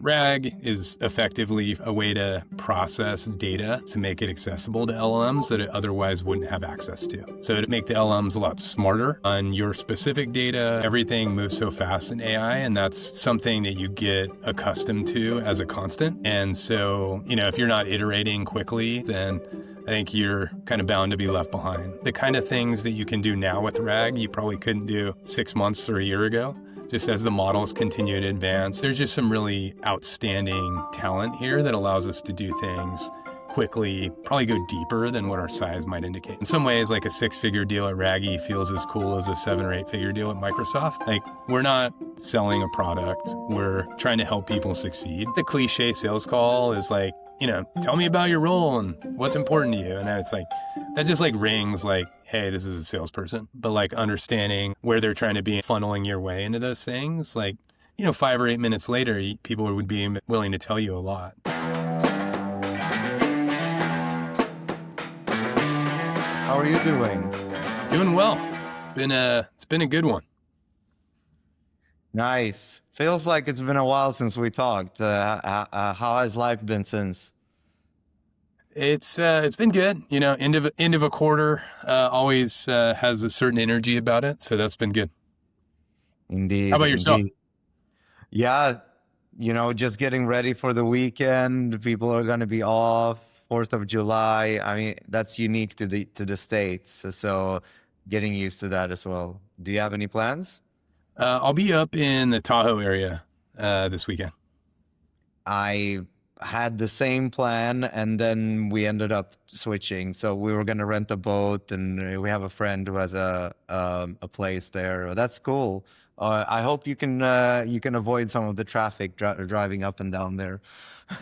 RAG is effectively a way to process data to make it accessible to LLMs that it otherwise wouldn't have access to. So to make the LLMs a lot smarter on your specific data, everything moves so fast in AI, and that's something that you get accustomed to as a constant. And so, if you're not iterating quickly, then I think you're kind of bound to be left behind. The kind of things that you can do now with RAG, you probably couldn't do 6 months or a year ago. Just as the models continue to advance, there's just some really outstanding talent here that allows us to do things quickly, probably go deeper than what our size might indicate. In some ways, like a 6-figure deal at Raggy feels as cool as a 7 or 8-figure deal at Microsoft. Like, we're not selling a product, we're trying to help people succeed. The cliche sales call is like, tell me about your role and what's important to you. And it's like, that just like rings like, hey, this is a salesperson. But like understanding where they're trying to be, funneling your way into those things, like, 5 or 8 minutes later, people would be willing to tell you a lot. How are you doing? Doing well. It's been a good one. Nice. Feels like it's been a while since we talked. How has life been since? It's been good. End of a quarter always has a certain energy about it, so that's been good. Indeed. How about yourself? Indeed. Yeah, just getting ready for the weekend. People are going to be off. 4th of July. I mean, that's unique to the States. So getting used to that as well. Do you have any plans? I'll be up in the Tahoe area this weekend. I had the same plan, and then we ended up switching. So we were going to rent a boat, and we have a friend who has a place there. That's cool. I hope you can avoid some of the traffic driving up and down there.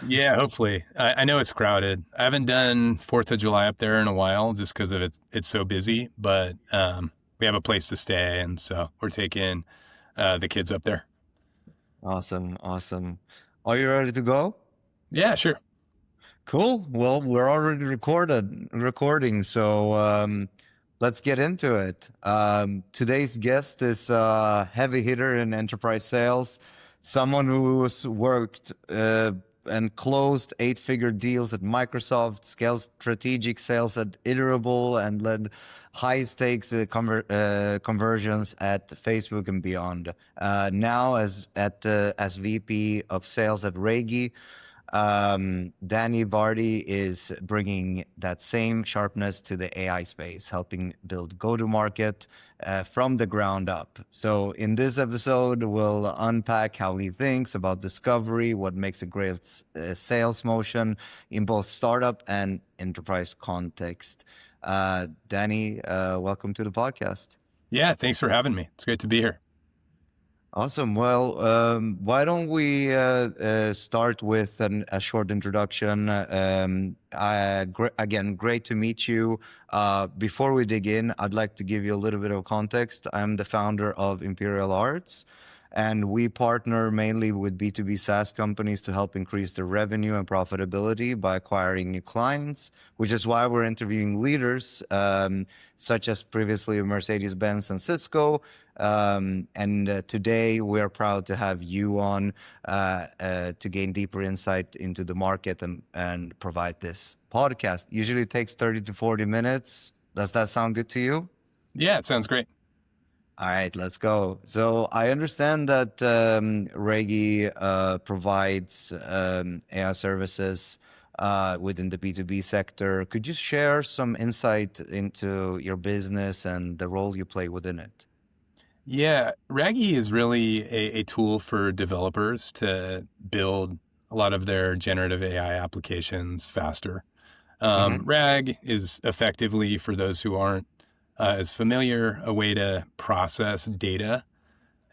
Yeah, hopefully. I know it's crowded. I haven't done 4th of July up there in a while just because of it's so busy, but we have a place to stay, and so we're taking the kids up there. Awesome. Are you ready to go? Yeah, sure. Cool. Well, we're already recording, so let's get into it. Today's guest is a heavy hitter in enterprise sales, someone who's worked and closed 8-figure deals at Microsoft, scaled strategic sales at Iterable, and led high-stakes conversions at Facebook and beyond. Now, as VP of Sales at Ragi, Danny Vardy is bringing that same sharpness to the AI space, helping build go-to-market from the ground up. So in this episode, we'll unpack how he thinks about discovery, what makes a great sales motion in both startup and enterprise context. Danny, welcome to the podcast. Yeah, thanks for having me. It's great to be here. Awesome. Well, why don't we start with a short introduction? Again, great to meet you. Before we dig in, I'd like to give you a little bit of context. I'm the founder of Imperial Arts, and we partner mainly with B2B SaaS companies to help increase their revenue and profitability by acquiring new clients, which is why we're interviewing leaders such as previously Mercedes-Benz and Cisco. And today we're proud to have you on to gain deeper insight into the market and provide this podcast. Usually it takes 30 to 40 minutes. Does that sound good to you? Yeah, it sounds great. All right, let's go. So I understand that Ragi provides AI services within the B2B sector. Could you share some insight into your business and the role you play within it? Yeah, Raggy is really a tool for developers to build a lot of their generative AI applications faster. RAG is effectively, for those who aren't as familiar, a way to process data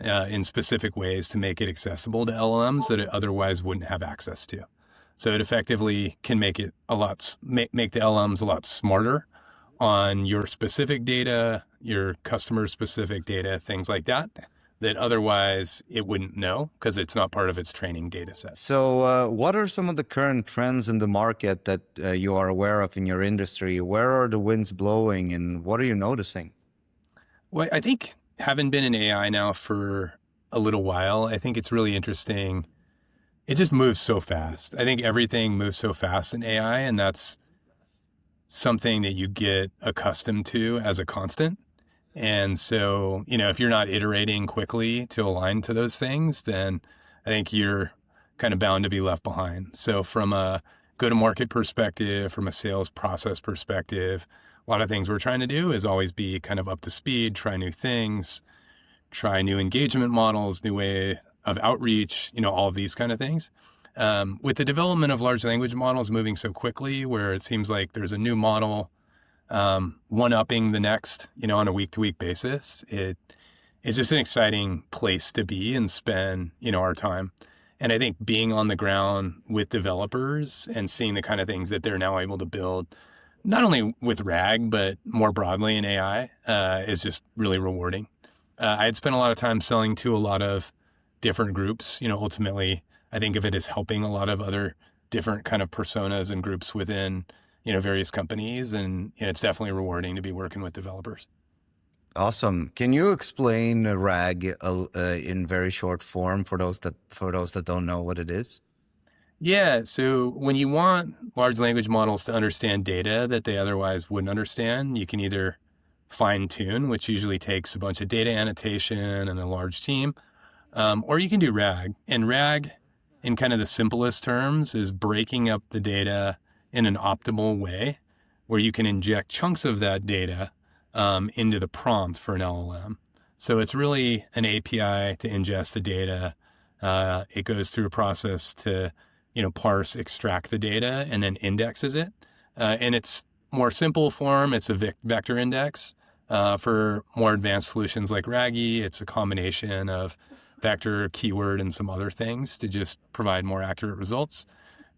in specific ways to make it accessible to LLMs that it otherwise wouldn't have access to. So it effectively can make it make the LLMs a lot smarter on your specific data, your customer specific data, things like that otherwise it wouldn't know because it's not part of its training data set. So what are some of the current trends in the market that you are aware of in your industry? Where are the winds blowing and what are you noticing? Well, I think having been in AI now for a little while, I think it's really interesting it just moves so fast. I think everything moves so fast in AI, and that's something that you get accustomed to as a constant. And so, if you're not iterating quickly to align to those things, then I think you're kind of bound to be left behind. So from a go-to-market perspective, from a sales process perspective, a lot of things we're trying to do is always be kind of up to speed, try new things, try new engagement models, new way of outreach, all of these kind of things. With the development of large language models moving so quickly, where it seems like there's a new model one-upping the next, on a week-to-week basis, it's just an exciting place to be and spend, our time. And I think being on the ground with developers and seeing the kind of things that they're now able to build, not only with RAG, but more broadly in AI, is just really rewarding. I had spent a lot of time selling to a lot of different groups. Ultimately, I think of it as helping a lot of other different kind of personas and groups within, various companies. And it's definitely rewarding to be working with developers. Awesome. Can you explain RAG in very short form for those that don't know what it is? Yeah. So when you want large language models to understand data that they otherwise wouldn't understand, you can either fine tune, which usually takes a bunch of data annotation and a large team, or you can do RAG. And RAG, in kind of the simplest terms, is breaking up the data in an optimal way where you can inject chunks of that data into the prompt for an LLM. So it's really an API to ingest the data. It goes through a process to, parse, extract the data, and then indexes it. In its more simple form, it's a vector index. For more advanced solutions like Raggy, it's a combination of vector, keyword, and some other things to just provide more accurate results.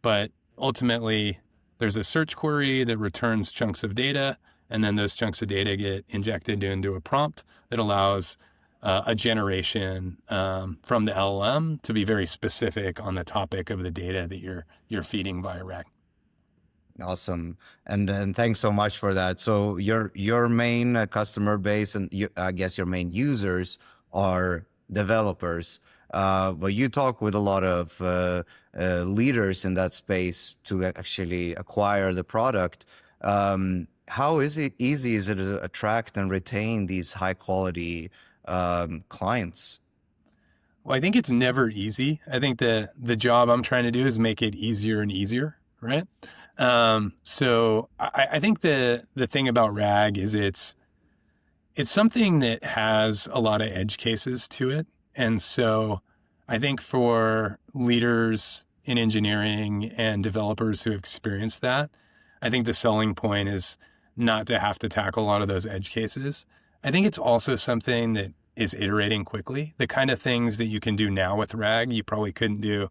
But ultimately, there's a search query that returns chunks of data, and then those chunks of data get injected into a prompt that allows a generation from the LLM to be very specific on the topic of the data that you're feeding via RAG. Awesome. And thanks so much for that. So your main customer base and I guess your main users are developers. But you talk with a lot of leaders in that space to actually acquire the product. How easy is it to attract and retain these high quality clients? Well, I think it's never easy. I think the job I'm trying to do is make it easier and easier, right? So I think the thing about RAG is it's something that has a lot of edge cases to it. And so I think for leaders in engineering and developers who have experienced that, I think the selling point is not to have to tackle a lot of those edge cases. I think it's also something that is iterating quickly. The kind of things that you can do now with RAG, you probably couldn't do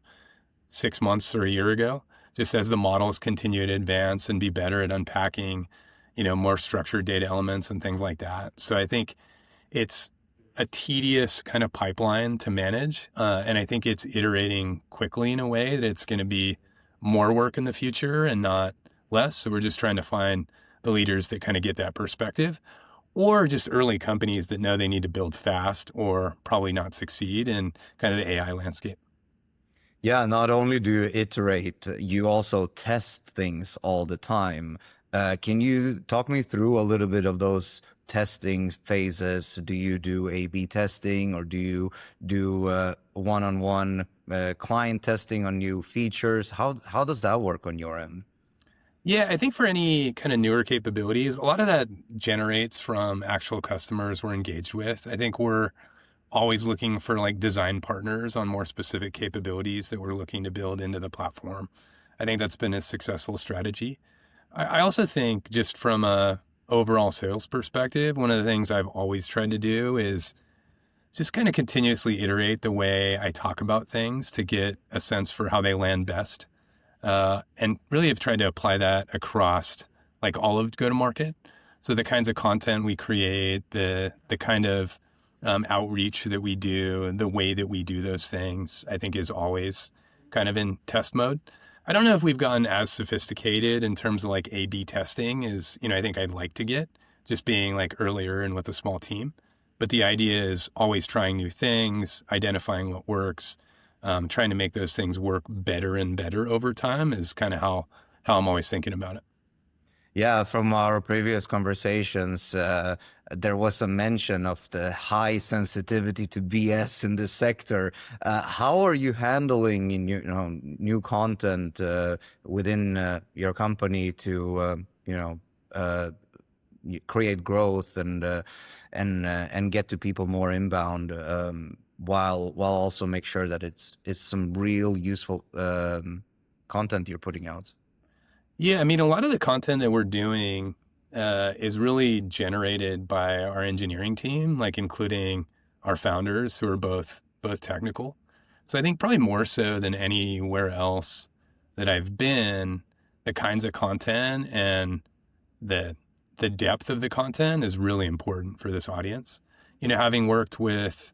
6 months or a year ago, just as the models continue to advance and be better at unpacking, more structured data elements and things like that. So I think it's a tedious kind of pipeline to manage. And I think it's iterating quickly in a way that it's going to be more work in the future and not less. So we're just trying to find the leaders that kind of get that perspective, or just early companies that know they need to build fast or probably not succeed in kind of the AI landscape. Yeah, not only do you iterate, you also test things all the time. Can you talk me through a little bit of those testing phases? Do you do A/B testing, or do you do one-on-one client testing on new features? How does that work on your end? Yeah, I think for any kind of newer capabilities, a lot of that generates from actual customers we're engaged with. I think we're always looking for like design partners on more specific capabilities that we're looking to build into the platform. I think that's been a successful strategy. I also think just from a overall sales perspective, one of the things I've always tried to do is just kind of continuously iterate the way I talk about things to get a sense for how they land best. And really have tried to apply that across like all of go-to-market. So the kinds of content we create, the kind of outreach that we do, the way that we do those things, I think is always kind of in test mode. I don't know if we've gotten as sophisticated in terms of like A/B testing as, I think I'd like to get, just being like earlier and with a small team. But the idea is always trying new things, identifying what works, trying to make those things work better and better over time is kind of how I'm always thinking about it. Yeah, from our previous conversations, there was a mention of the high sensitivity to BS in this sector. How are you handling new content within your company to uh, create growth and get to people more inbound, while also make sure that it's some real useful content you're putting out? Yeah, I mean, a lot of the content that we're doing is really generated by our engineering team, like including our founders who are both technical. So I think probably more so than anywhere else that I've been, the kinds of content and the the depth of the content is really important for this audience. Having worked with,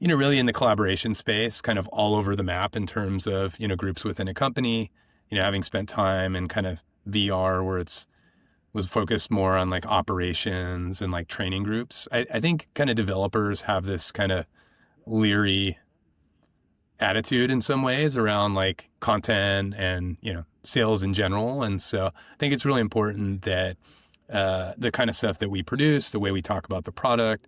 really in the collaboration space, kind of all over the map in terms of, groups within a company, having spent time in kind of VR where it's was focused more on like operations and like training groups. I think kind of developers have this kind of leery attitude in some ways around like content and, sales in general. And so I think it's really important that the kind of stuff that we produce, the way we talk about the product,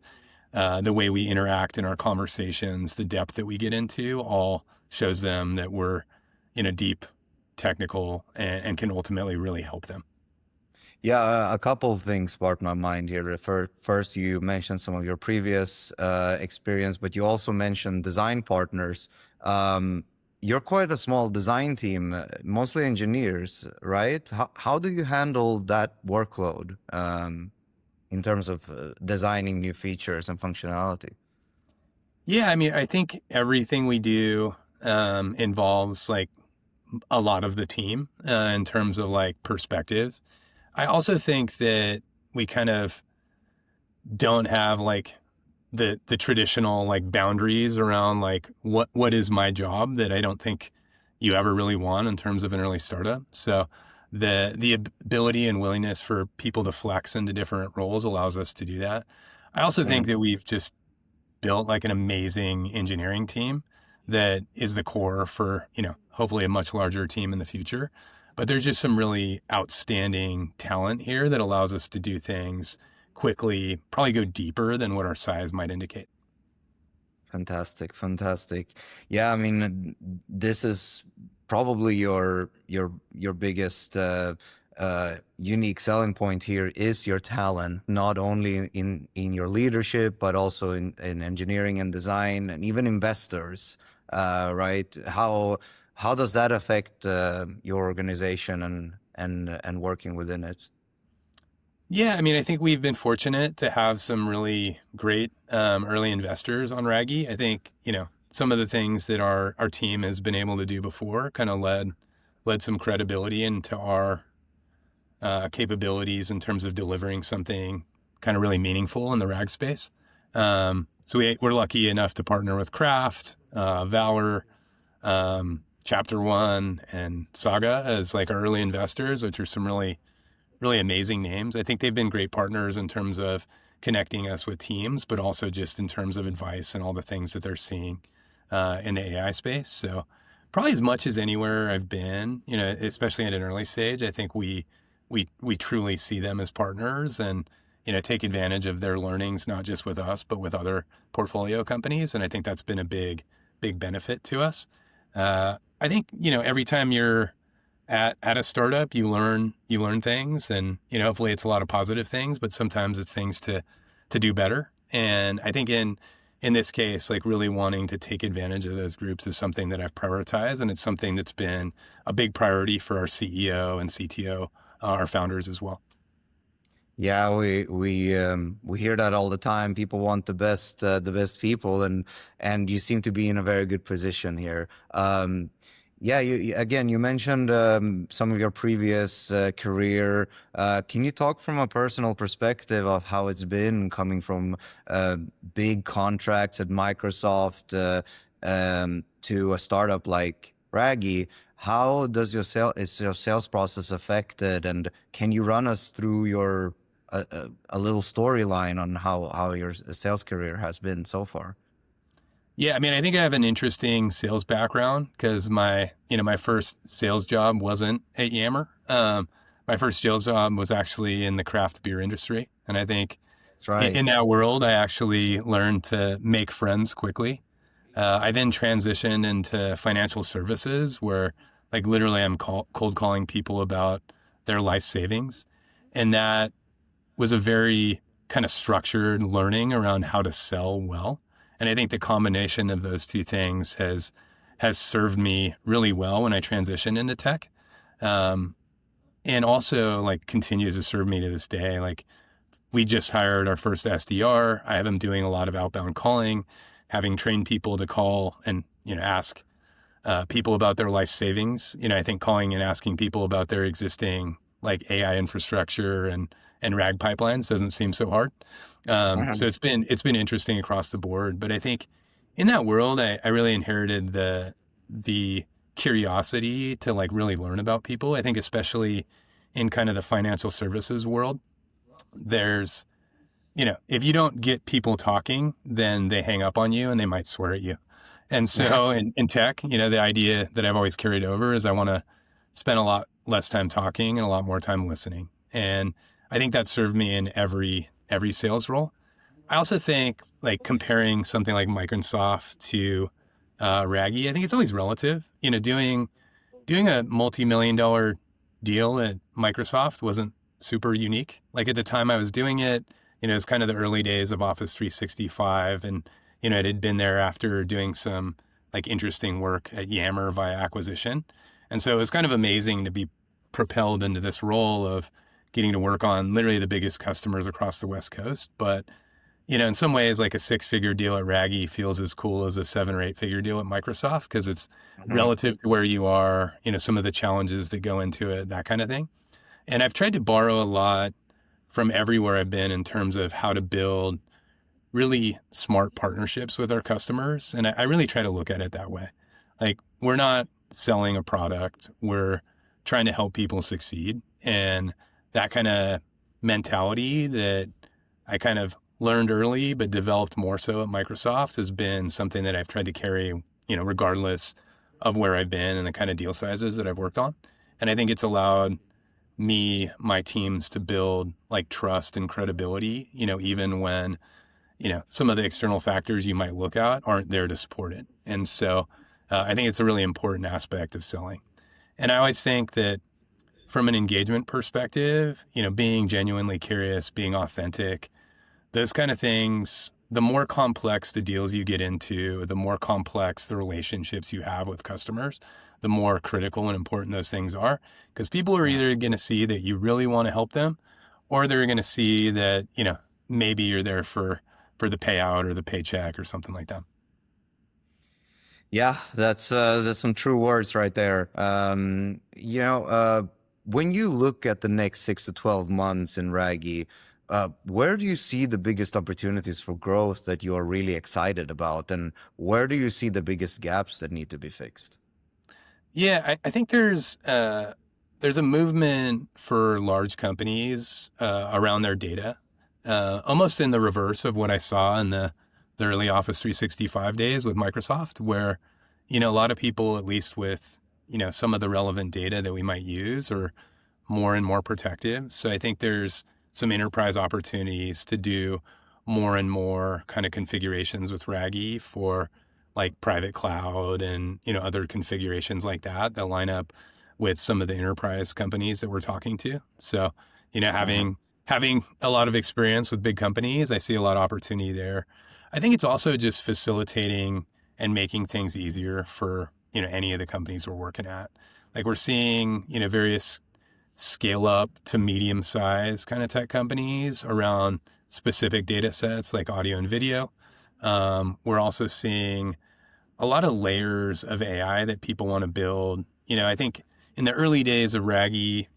the way we interact in our conversations, the depth that we get into, all shows them that we're, deep technical and can ultimately really help them. Yeah, a couple of things sparked my mind here. First, you mentioned some of your previous experience, but you also mentioned design partners. You're quite a small design team, mostly engineers, right? How do you handle that workload in terms of designing new features and functionality? Yeah, I mean, I think everything we do involves like a lot of the team in terms of like perspectives. I also think that we kind of don't have like the traditional like boundaries around like what is my job that I don't think you ever really want in terms of an early startup. So the ability and willingness for people to flex into different roles allows us to do that. I also think that we've just built like an amazing engineering team that is the core for, hopefully a much larger team in the future. But there's just some really outstanding talent here that allows us to do things quickly, probably go deeper than what our size might indicate. Fantastic, fantastic. Yeah, I mean, this is probably your biggest unique selling point here is your talent, not only in your leadership, but also in engineering and design, and even investors. Right? How does that affect your organization and working within it? Yeah, I mean, I think we've been fortunate to have some really great early investors on Raggy. I think, some of the things that our team has been able to do before kind of led some credibility into our capabilities in terms of delivering something kind of really meaningful in the RAG space. So we're lucky enough to partner with Kraft, Valor, Chapter One, and Saga as like our early investors, which are some really amazing names. I think they've been great partners in terms of connecting us with teams, but also just in terms of advice and all the things that they're seeing in the AI space. So probably as much as anywhere I've been, especially at an early stage, I think we truly see them as partners and, take advantage of their learnings, not just with us, but with other portfolio companies. And I think that's been a big benefit to us. I think, every time you're at a startup, you learn things, and hopefully it's a lot of positive things, but sometimes it's things to do better. And I think in this case, like really wanting to take advantage of those groups is something that I've prioritized, and it's something that's been a big priority for our CEO and CTO, our founders as well. Yeah, we hear that all the time. People want the best people, and you seem to be in a very good position here. Yeah, again, you mentioned some of your previous career. Can you talk from a personal perspective of how it's been coming from big contracts at Microsoft to a startup like Raggy? How does is your sales process affected, and can you run us through a little storyline on how your sales career has been so far? Yeah, I mean, I think I have an interesting sales background because my first sales job wasn't at Yammer. My first sales job was actually in the craft beer industry. And I think That's in, right. in that world, I actually learned to make friends quickly. I then transitioned into financial services where like literally cold calling people about their life savings. And that was a very kind of structured learning around how to sell well. And I think the combination of those two things has served me really well when I transitioned into tech. Um, and also like continues to serve me to this day. Like we just hired our first SDR. I have him doing a lot of outbound calling, having trained people to call and ask people about their life savings. I think calling and asking people about their existing like AI infrastructure and RAG pipelines doesn't seem so hard. So it's been interesting across the board. But I think in that world, I really inherited the curiosity to like really learn about people. I think especially in kind of the financial services world, there's if you don't get people talking, then they hang up on you and they might swear at you. And so in tech, the idea that I've always carried over is I want to spend a lot less time talking and a lot more time listening. And I think that served me in every sales role. I also think like comparing something like Microsoft to Raggy, I think it's always relative. Doing a multi-million dollar deal at Microsoft wasn't super unique. Like at the time I was doing it, it's kind of the early days of Office 365. And, it had been there after doing some like interesting work at Yammer via acquisition. And so it was kind of amazing to be propelled into this role of getting to work on literally the biggest customers across the West Coast. But in some ways, like a six-figure deal at Raggy feels as cool as a 7 or 8 figure deal at Microsoft because it's Mhm. relative to where you are, some of the challenges that go into it, that kind of thing. And I've tried to borrow a lot from everywhere I've been in terms of how to build really smart partnerships with our customers. And I really try to look at it that way. Like, we're not selling a product, we're trying to help people succeed. And that kind of mentality that I kind of learned early, but developed more so at Microsoft has been something that I've tried to carry, regardless of where I've been and the kind of deal sizes that I've worked on. And I think it's allowed my teams to build like trust and credibility, even when, some of the external factors you might look at aren't there to support it. And so I think it's a really important aspect of selling. And I always think that from an engagement perspective, being genuinely curious, being authentic, those kind of things, the more complex the deals you get into, the more complex the relationships you have with customers, the more critical and important those things are. Because people are Yeah. either going to see that you really want to help them, or they're going to see that, maybe you're there for the payout or the paycheck or something like that. Yeah, that's some true words right there. When you look at the next 6 to 12 months in Raggy, where do you see the biggest opportunities for growth that you are really excited about, and where do you see the biggest gaps that need to be fixed? Yeah, I think there's a movement for large companies around their data, almost in the reverse of what I saw in the early Office 365 days with Microsoft, where a lot of people, at least with some of the relevant data that we might use, are more and more protective. So I think there's some enterprise opportunities to do more and more kind of configurations with Raggy for like private cloud and other configurations like that line up with some of the enterprise companies that we're talking to. So, Mhm. having a lot of experience with big companies, I see a lot of opportunity there. I think it's also just facilitating and making things easier for, any of the companies we're working at. Like we're seeing, various scale up to medium size kind of tech companies around specific data sets like audio and video. We're also seeing a lot of layers of AI that people want to build. I think in the early days of Raggy,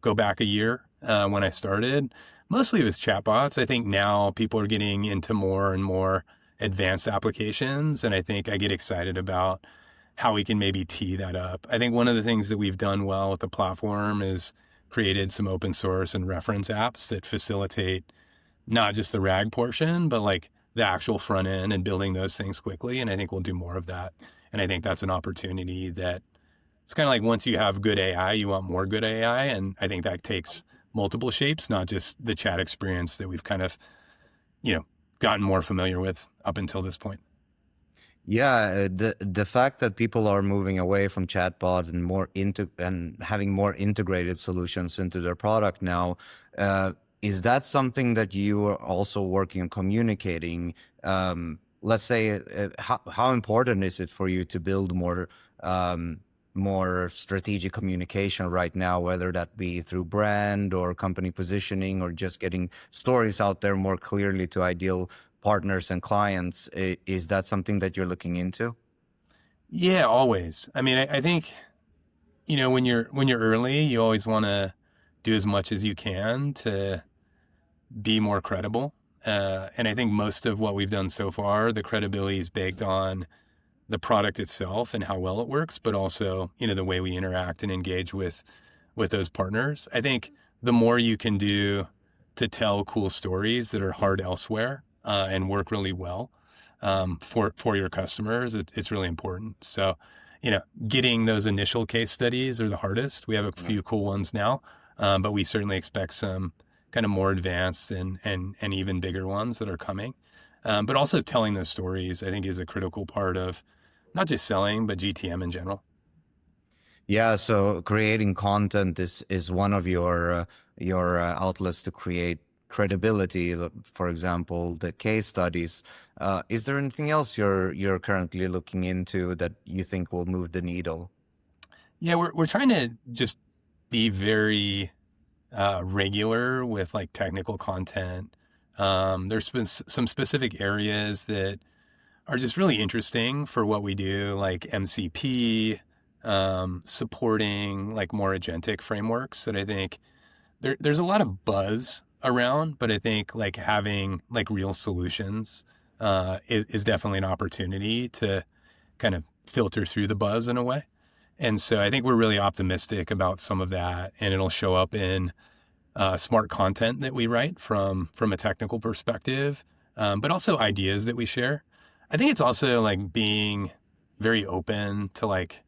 go back a year when I started, mostly it was chatbots. I think now people are getting into more and more advanced applications. And I think I get excited about how we can maybe tee that up. I think one of the things that we've done well with the platform is created some open source and reference apps that facilitate not just the RAG portion, but like the actual front end and building those things quickly. And I think we'll do more of that. And I think that's an opportunity that it's kind of like once you have good AI, you want more good AI. And I think that takes multiple shapes, not just the chat experience that we've kind of, gotten more familiar with up until this point. Yeah, the fact that people are moving away from chatbot and more into and having more integrated solutions into their product now, uh, is that something that you are also working on communicating? Let's say, how important is it for you to build um, more strategic communication right now, whether that be through brand or company positioning or just getting stories out there more clearly to ideal partners and clients? Is that something that you're looking into? Yeah, always. I mean, I think, when you're early, you always want to do as much as you can to be more credible. And I think most of what we've done so far, the credibility is baked on the product itself and how well it works, but also, the way we interact and engage with those partners. I think the more you can do to tell cool stories that are hard elsewhere and work really well for your customers, it's really important. So, getting those initial case studies are the hardest. We have a Yeah. few cool ones now, but we certainly expect some kind of more advanced and even bigger ones that are coming. But also telling those stories, I think, is a critical part of not just selling, but GTM in general. Yeah, so creating content is one of your outlets to create credibility. For example, the case studies. Is there anything else you're currently looking into that you think will move the needle? Yeah, we're trying to just be very regular with like technical content. There's been some specific areas that are just really interesting for what we do, like MCP, supporting like more agentic frameworks that I think there's a lot of buzz around, but I think like having like real solutions is definitely an opportunity to kind of filter through the buzz in a way. And so I think we're really optimistic about some of that, and it'll show up in smart content that we write from a technical perspective, but also ideas that we share. I think it's also like being very open to like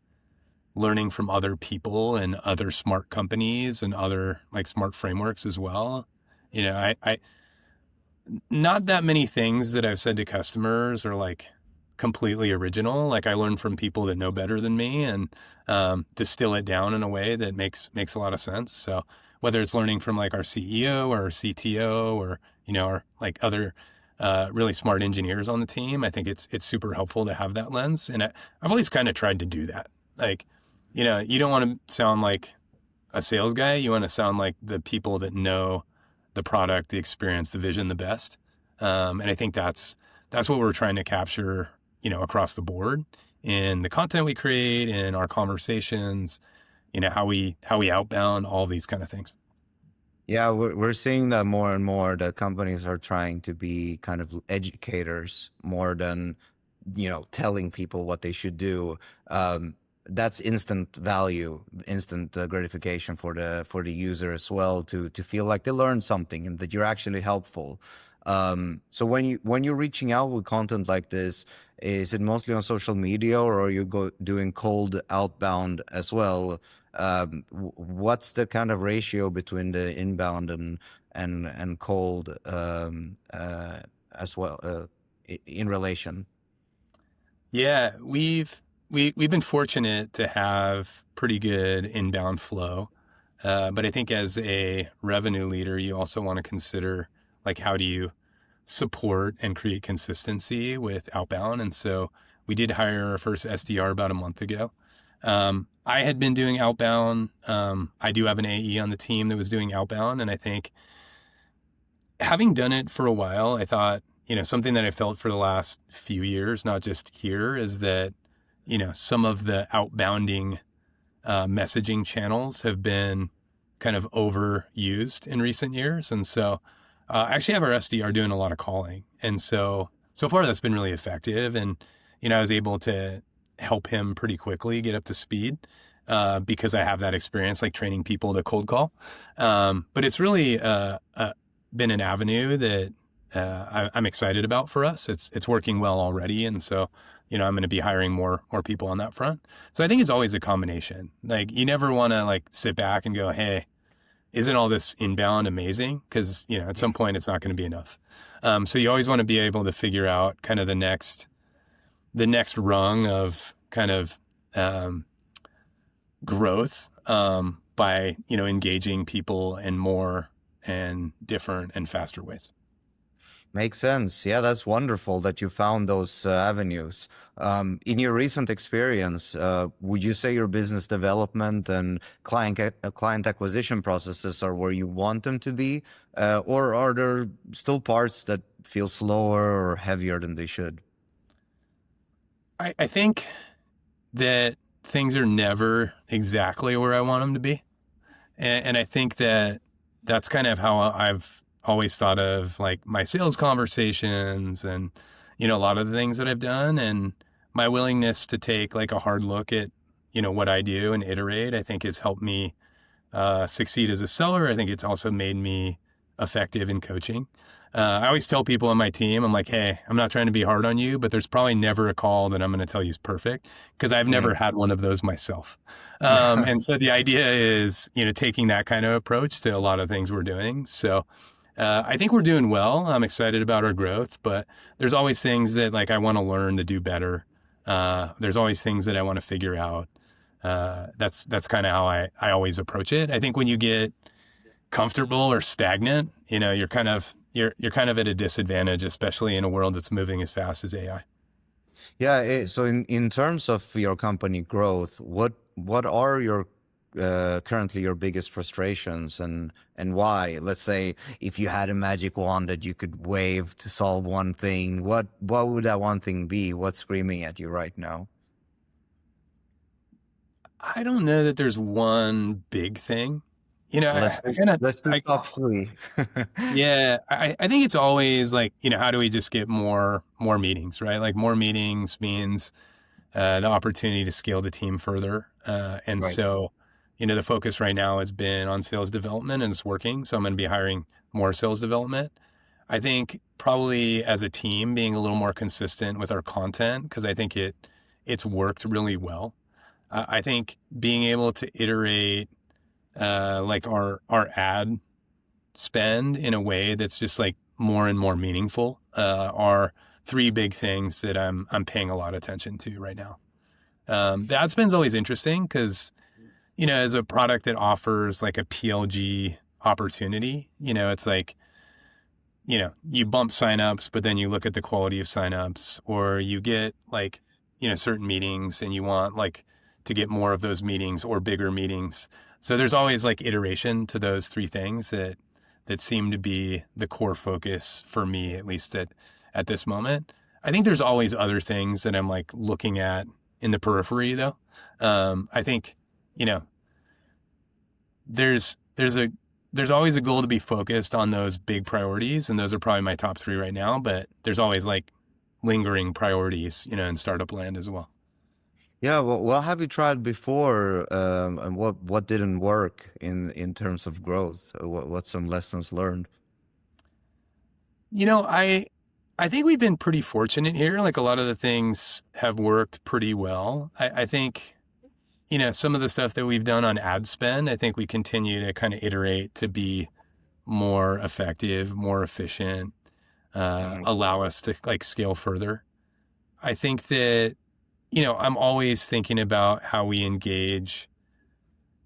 learning from other people and other smart companies and other like smart frameworks as well. I not that many things that I've said to customers are like completely original. Like I learn from people that know better than me and distill it down in a way that makes a lot of sense. So whether it's learning from like our CEO or our CTO or our like other really smart engineers on the team, I think it's super helpful to have that lens. And I've always kind of tried to do that. Like, you don't want to sound like a sales guy. You want to sound like the people that know the product, the experience, the vision the best. And I think that's what we're trying to capture, across the board in the content we create, in our conversations, how we outbound, all these kind of things. Yeah, we're seeing that more and more, that companies are trying to be kind of educators more than, telling people what they should do. That's instant value, instant gratification for the user as well, to feel like they learned something and that you're actually helpful. So when you're reaching out with content like this, is it mostly on social media, or are you doing cold outbound as well? What's the kind of ratio between the inbound and cold, as well, in relation? Yeah, we've been fortunate to have pretty good inbound flow, but I think as a revenue leader, you also want to consider like how do you support and create consistency with outbound. And so we did hire our first SDR about a month ago. I had been doing outbound. I do have an AE on the team that was doing outbound, and I think having done it for a while, I thought, something that I felt for the last few years, not just here, is that, some of the outbounding messaging channels have been kind of overused in recent years. And so I actually have our SDR doing a lot of calling. And so far that's been really effective. And, I was able to help him pretty quickly get up to speed because I have that experience, like training people to cold call. But it's really been an avenue that I'm excited about for us. It's working well already, and so I'm going to be hiring more people on that front. So I think it's always a combination. Like you never want to like sit back and go, hey, isn't all this inbound amazing? Because at some point it's not going to be enough. So you always want to be able to figure out kind of the next rung of kind of growth by engaging people in more and different and faster ways. Makes sense. Yeah, that's wonderful that you found those avenues. In your recent experience, would you say your business development and client acquisition processes are where you want them to be, or are there still parts that feel slower or heavier than they should? I think that things are never exactly where I want them to be. And I think that that's kind of how I've always thought of like my sales conversations and, a lot of the things that I've done and my willingness to take like a hard look at, what I do and iterate, I think has helped me succeed as a seller. I think it's also made me effective in coaching. I always tell people on my team, I'm like, hey, I'm not trying to be hard on you, but there's probably never a call that I'm going to tell you is perfect because I've never had one of those myself. And so the idea is, taking that kind of approach to a lot of things we're doing. So I think we're doing well. I'm excited about our growth, but there's always things that like I want to learn to do better. There's always things that I want to figure out. That's kind of how I always approach it. I think when you get comfortable or stagnant, you're kind of at a disadvantage, especially in a world that's moving as fast as AI. Yeah, so in terms of your company growth, what are your currently your biggest frustrations and why? Let's say if you had a magic wand that you could wave to solve one thing, what would that one thing be? What's screaming at you right now? I don't know that there's one big thing. Let's I kind of, let's do top three. yeah, I think it's always like, how do we just get more meetings, right? Like more meetings means the opportunity to scale the team further. And Right. so, the focus right now has been on sales development and it's working. So I'm going to be hiring more sales development. I think probably as a team being a little more consistent with our content because I think it's worked really well. I think being able to iterate like our ad spend in a way that's just like more and more meaningful are three big things that I'm paying a lot of attention to right now. The ad spend's always interesting because as a product that offers like a PLG opportunity, it's like you bump signups, but then you look at the quality of signups, or you get like certain meetings and you want like to get more of those meetings or bigger meetings. So there's always like iteration to those three things that seem to be the core focus for me, at least at this moment. I think there's always other things that I'm like looking at in the periphery though. I think, there's always a goal to be focused on those big priorities. And those are probably my top three right now, but there's always like lingering priorities, in startup land as well. Yeah, well, what have you tried before, and what didn't work in terms of growth? What's some lessons learned? I think we've been pretty fortunate here. Like a lot of the things have worked pretty well. I think, some of the stuff that we've done on ad spend, I think we continue to kind of iterate to be more effective, more efficient, Mhm. allow us to like scale further. I think that, I'm always thinking about how we engage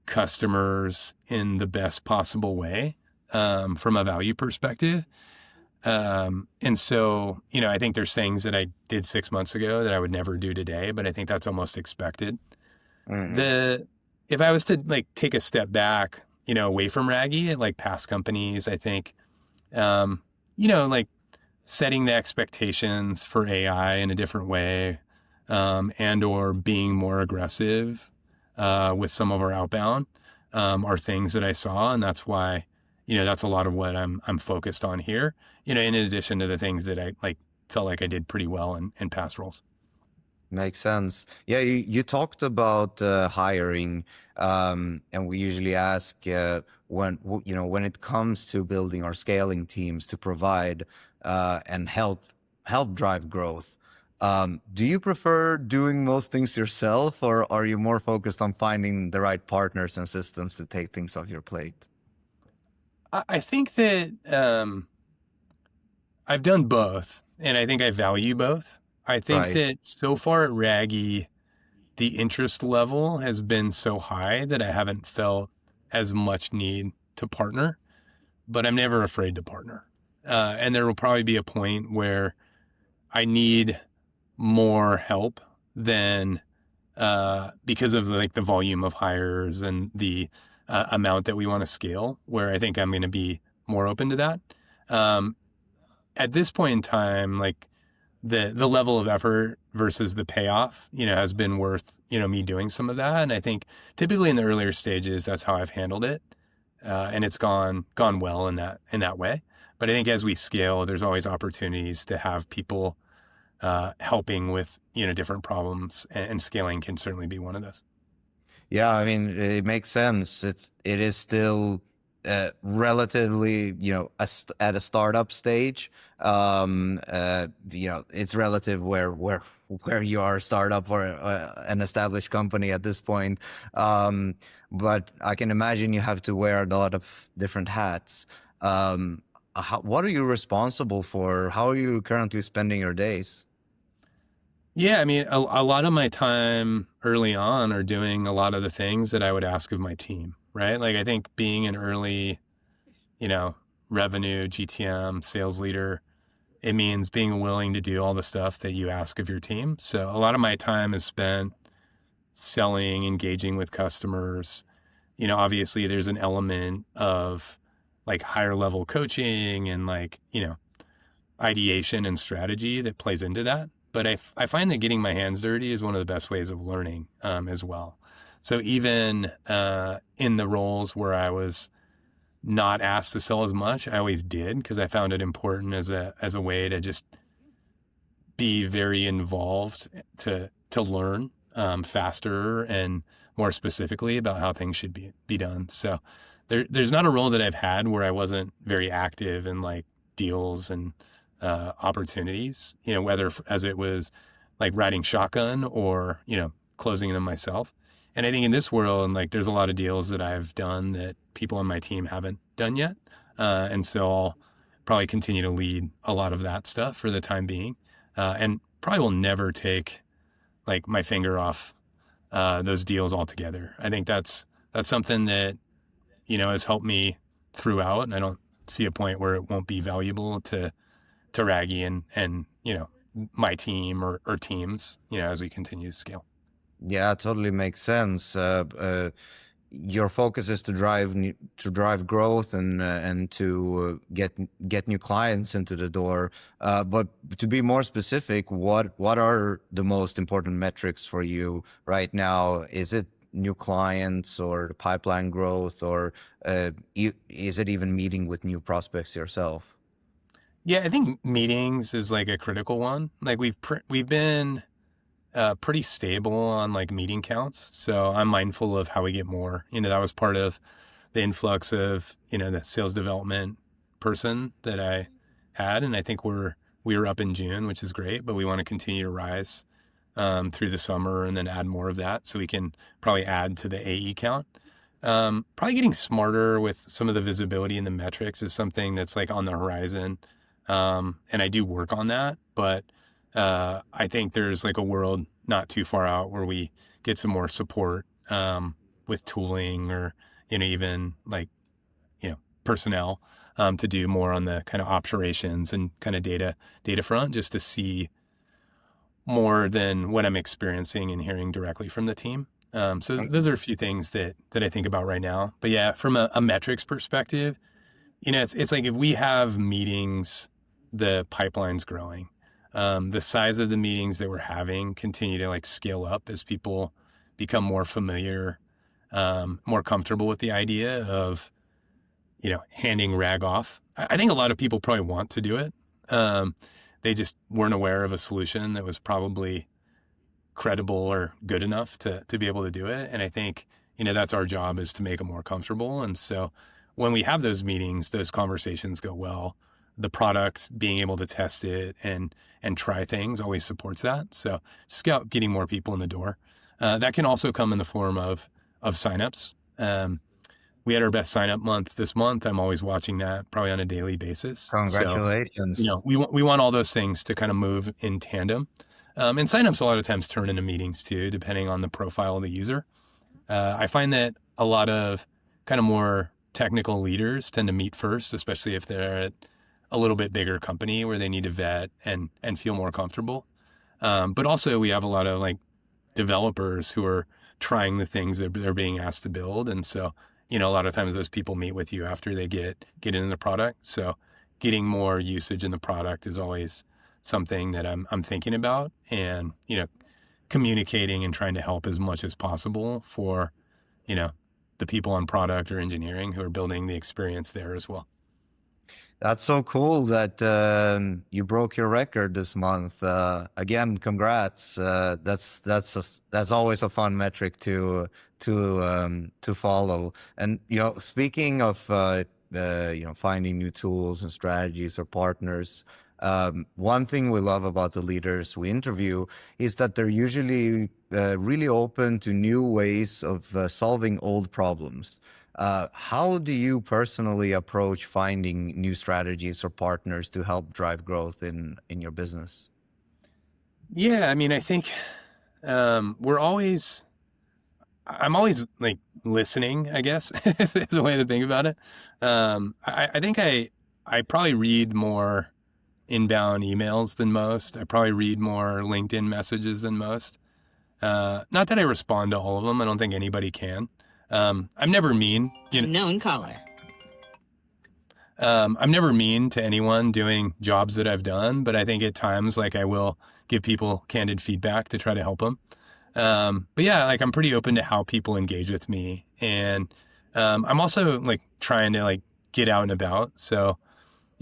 customers in the best possible way from a value perspective. And so, I think there's things that I did 6 months ago that I would never do today, but I think that's almost expected. Mhm. The If I was to like take a step back, away from Raggy at like past companies, I think, like setting the expectations for AI in a different way, and or being more aggressive with some of our outbound are things that I saw, and that's why that's a lot of what I'm focused on here. In addition to the things that I like felt like I did pretty well in past roles. Makes sense. Yeah, you talked about hiring, and we usually ask when when it comes to building or scaling teams to provide and help drive growth. Do you prefer doing most things yourself, or are you more focused on finding the right partners and systems to take things off your plate? I think that I've done both, and I think I value both. I think Right. that so far at Raggy, the interest level has been so high that I haven't felt as much need to partner, but I'm never afraid to partner. And there will probably be a point where I need more help than because of like the volume of hires and the amount that we want to scale, where I think I'm going to be more open to that. Um, at this point in time, like the level of effort versus the payoff, has been worth, me doing some of that. And I think typically in the earlier stages, that's how I've handled it. And it's gone well in that way. But I think as we scale, there's always opportunities to have people helping with, different problems, and scaling can certainly be one of those. Yeah, I mean, it makes sense. It is still relatively, at a startup stage. It's relative where you are a startup or an established company at this point. But I can imagine you have to wear a lot of different hats. What are you responsible for? How are you currently spending your days? Yeah, I mean, a lot of my time early on are doing a lot of the things that I would ask of my team, right? Like I think being an early, you know, revenue, GTM, sales leader, it means being willing to do all the stuff that you ask of your team. So a lot of my time is spent selling, engaging with customers. Obviously there's an element of like higher level coaching and like, ideation and strategy that plays into that. But I find that getting my hands dirty is one of the best ways of learning as well. So even in the roles where I was not asked to sell as much, I always did because I found it important as a way to just be very involved to learn faster and more specifically about how things should be done. So there's not a role that I've had where I wasn't very active in like deals and opportunities, whether as it was like riding shotgun or, closing them myself. And I think in this world, like there's a lot of deals that I've done that people on my team haven't done yet. And so I'll probably continue to lead a lot of that stuff for the time being. And probably will never take like my finger off those deals altogether. I think that's something that, has helped me throughout. And I don't see a point where it won't be valuable to Raggy and my team or teams, as we continue to scale. Yeah, totally makes sense. Your focus is to drive growth and to get new clients into the door. But to be more specific, what are the most important metrics for you right now? Is it new clients or pipeline growth, or is it even meeting with new prospects yourself? Yeah, I think meetings is like a critical one. Like we've been pretty stable on like meeting counts. So I'm mindful of how we get more. That was part of the influx of, the sales development person that I had. And I think we were up in June, which is great, but we want to continue to rise through the summer and then add more of that. So we can probably add to the AE count. Probably getting smarter with some of the visibility and the metrics is something that's like on the horizon. And I do work on that, but I think there's like a world not too far out where we get some more support with tooling or even like personnel to do more on the kind of operations and kind of data front, just to see more than what I'm experiencing and hearing directly from the team. So those are a few things that I think about right now. But yeah, from a metrics perspective, it's like if we have meetings, the pipeline's growing. The size of the meetings that we're having continue to like scale up as people become more familiar, more comfortable with the idea of, handing rag off. I think a lot of people probably want to do it. They just weren't aware of a solution that was probably credible or good enough to be able to do it. And I think, that's our job, is to make them more comfortable. And so when we have those meetings, those conversations go well. the product, being able to test it and try things always supports that. So just getting more people in the door. That can also come in the form of signups. We had our best sign up month this month. I'm always watching that probably on a daily basis. So, Congratulations. we want all those things to kind of move in tandem. And signups a lot of times turn into meetings too, depending on the profile of the user. I find that a lot of kind of more technical leaders tend to meet first, especially if they're at a little bit bigger company where they need to vet and feel more comfortable. But also we have a lot of like developers who are trying the things that they're being asked to build. And so, a lot of times those people meet with you after they get into the product. So getting more usage in the product is always something that I'm thinking about, and, communicating and trying to help as much as possible for, the people on product or engineering who are building the experience there as well. That's so cool that you broke your record this month. Again, congrats. That's always a fun metric to follow. And speaking of finding new tools and strategies or partners, one thing we love about the leaders we interview is that they're usually really open to new ways of solving old problems. How do you personally approach finding new strategies or partners to help drive growth in your business? Yeah, I mean, I think I'm always like listening, I guess, is a way to think about it. I think I probably read more inbound emails than most. I probably read more LinkedIn messages than most. Not that I respond to all of them. I don't think anybody can. I'm never mean. Unknown caller. I'm never mean to anyone doing jobs that I've done, but I think at times, like, I will give people candid feedback to try to help them. But yeah, like, I'm pretty open to how people engage with me. And I'm also like trying to like get out and about. So,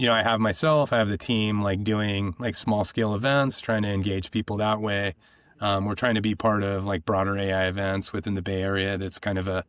I have the team like doing like small scale events, trying to engage people that way. We're trying to be part of like broader AI events within the Bay Area. That's kind of a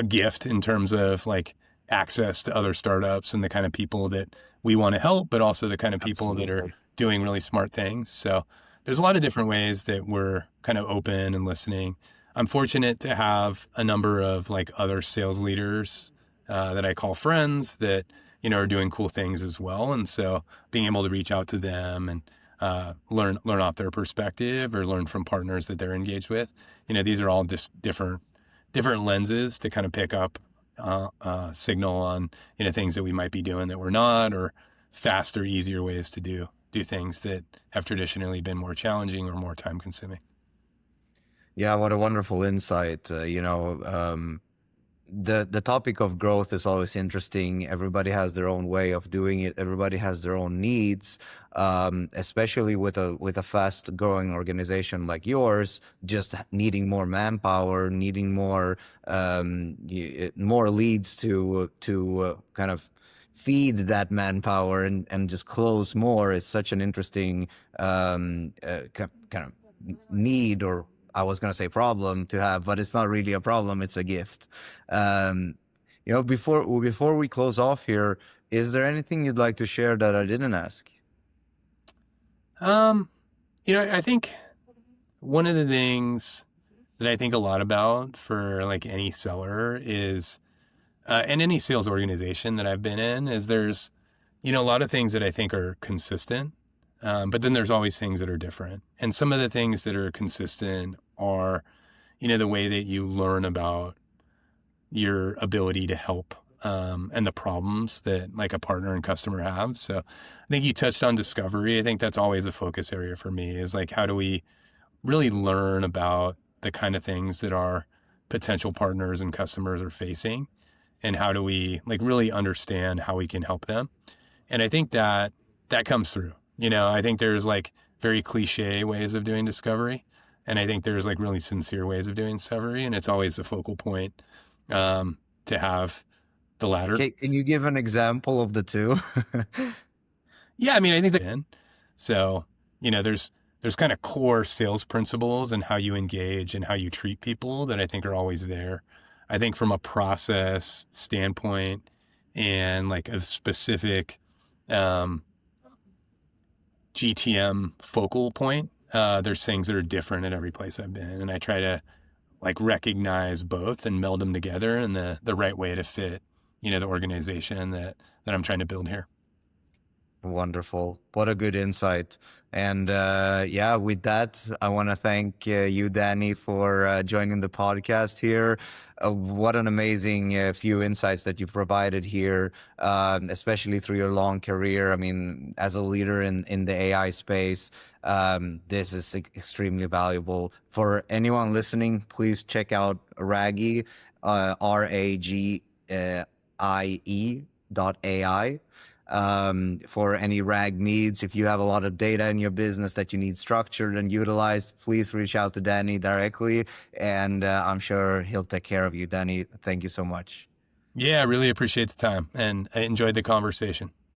gift in terms of like access to other startups and the kind of people that we want to help, but also the kind of people that are doing really smart things. So there's a lot of different ways that we're kind of open and listening. I'm fortunate to have a number of like other sales leaders that I call friends that, are doing cool things as well. And so being able to reach out to them and learn off their perspective or learn from partners that they're engaged with. These are all just different lenses to kind of pick up signal on, things that we might be doing that we're not, or faster, easier ways to do things that have traditionally been more challenging or more time consuming. Yeah, what a wonderful insight. The topic of growth is always interesting. Everybody has their own way of doing it. Everybody has their own needs, especially with a fast growing organization like yours, just needing more manpower, needing more leads to kind of feed that manpower and just close more is such an interesting kind of need, or I was going to say problem to have, but it's not really a problem. It's a gift. Before we close off here, is there anything you'd like to share that I didn't ask? I think one of the things that I think a lot about for like any seller is, and any sales organization that I've been in, is there's, a lot of things that I think are consistent. But then there's always things that are different. And some of the things that are consistent are, the way that you learn about your ability to help, and the problems that like a partner and customer have. So I think you touched on discovery. I think that's always a focus area for me, is like, how do we really learn about the kind of things that our potential partners and customers are facing, and how do we like really understand how we can help them? And I think that comes through. I think there's like very cliche ways of doing discovery, and I think there's like really sincere ways of doing discovery, and it's always a focal point to have the latter. Okay, can you give an example of the two? Yeah, I mean, I think that so there's kind of core sales principles and how you engage and how you treat people that I think are always there. I think from a process standpoint and like a specific GTM focal point. There's things that are different at every place I've been, and I try to like recognize both and meld them together in the right way to fit, the organization that I'm trying to build here. Wonderful. What a good insight. And yeah, with that, I want to thank you, Danny, for joining the podcast here. What an amazing few insights that you've provided here, especially through your long career. I mean, as a leader in the AI space, this is extremely valuable. For anyone listening, please check out Ragi, RAGIE.ai. For any RAG needs. If you have a lot of data in your business that you need structured and utilized, please reach out to Danny directly, and I'm sure he'll take care of you. Danny, thank you so much. Yeah, I really appreciate the time, and I enjoyed the conversation.